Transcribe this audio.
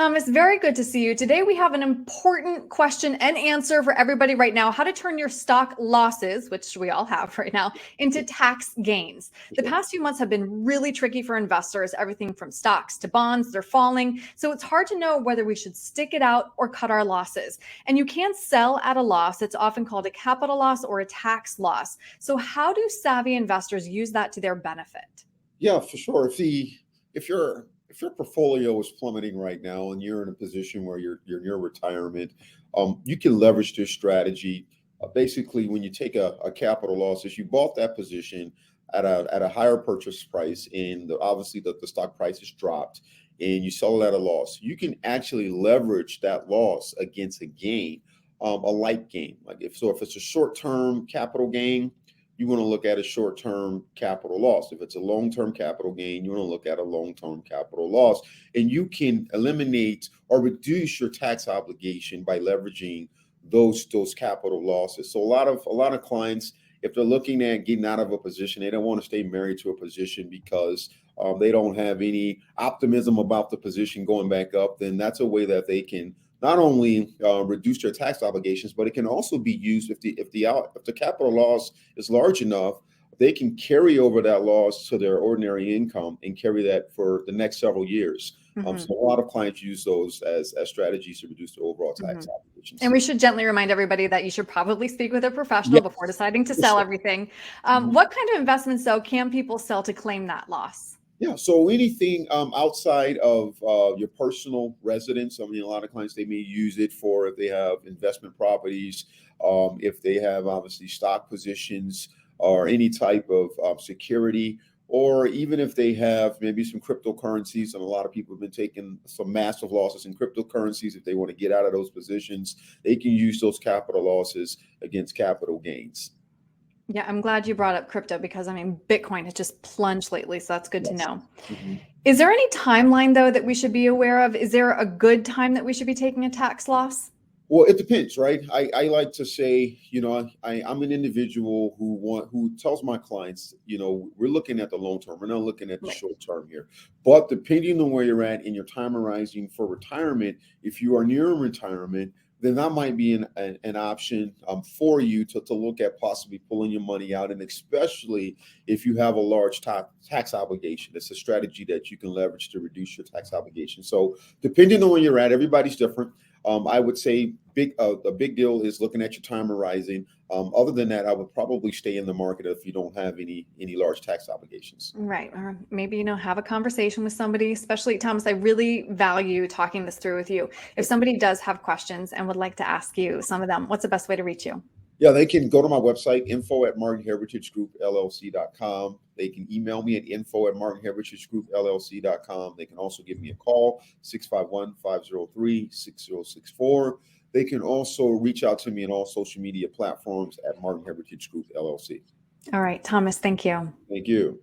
Thomas, very good to see you. Today we have an important question and answer for everybody right now: how to turn your stock losses, which we all have right now, into tax gains. The past few months have been really tricky for investors. Everything from stocks to bonds, they're falling. So it's hard to know whether we should stick it out or cut our losses. And you can't sell at a loss. It's often called a capital loss or a tax loss. So how do savvy investors use that to their benefit? Yeah, for sure. If your portfolio is plummeting right now and you're in a position where you're near retirement, you can leverage this strategy. Basically, when you take a capital loss, if you bought that position at a higher purchase price and obviously the stock price has dropped and you sell it at a loss, you can actually leverage that loss against a gain, a light gain. If it's a short-term capital gain, you want to look at a short-term capital loss. If it's a long-term capital gain, you want to look at a long-term capital loss. And you can eliminate or reduce your tax obligation by leveraging those capital losses. So a lot of clients, if they're looking at getting out of a position, they don't want to stay married to a position because they don't have any optimism about the position going back up, then that's a way that they can not only reduce their tax obligations, but it can also be used if the capital loss is large enough, they can carry over that loss to their ordinary income and carry that for the next several years. So a lot of clients use those as strategies to reduce their overall tax obligations. And we should gently remind everybody that you should probably speak with a professional before deciding to sell everything. What kind of investments, though, can people sell to claim that loss? Yeah, so anything outside of your personal residence. I mean, a lot of clients, they may use it for if they have investment properties, if they have obviously stock positions or any type of security, or even if they have maybe some cryptocurrencies. And a lot of people have been taking some massive losses in cryptocurrencies. If they want to get out of those positions, they can use those capital losses against capital gains. Yeah, I'm glad you brought up crypto because, I mean, Bitcoin has just plunged lately. So that's good to know. Is there any timeline, though, that we should be aware of? Is there a good time that we should be taking a tax loss? Well, it depends, right? I like to say, I'm an individual who tells my clients, we're looking at the long term. We're not looking at the short term here. But depending on where you're at in your time horizon for retirement, if you are near retirement, then that might be an option for you to look at possibly pulling your money out. And especially if you have a large tax obligation, it's a strategy that you can leverage to reduce your tax obligation. So depending on where you're at, everybody's different. I would say a big deal is looking at your time horizon. Other than that, I would probably stay in the market if you don't have any large tax obligations. Right. Or maybe, have a conversation with somebody, especially Thomas. I really value talking this through with you. If somebody does have questions and would like to ask you some of them, what's the best way to reach you? Yeah, they can go to my website, info@martinheritagegroup.llc.com. They can email me at info@martinheritagegroup.llc.com. They can also give me a call, 651-503-6064. They can also reach out to me on all social media platforms at Martin Heritage Group LLC. All right, Thomas, thank you. Thank you.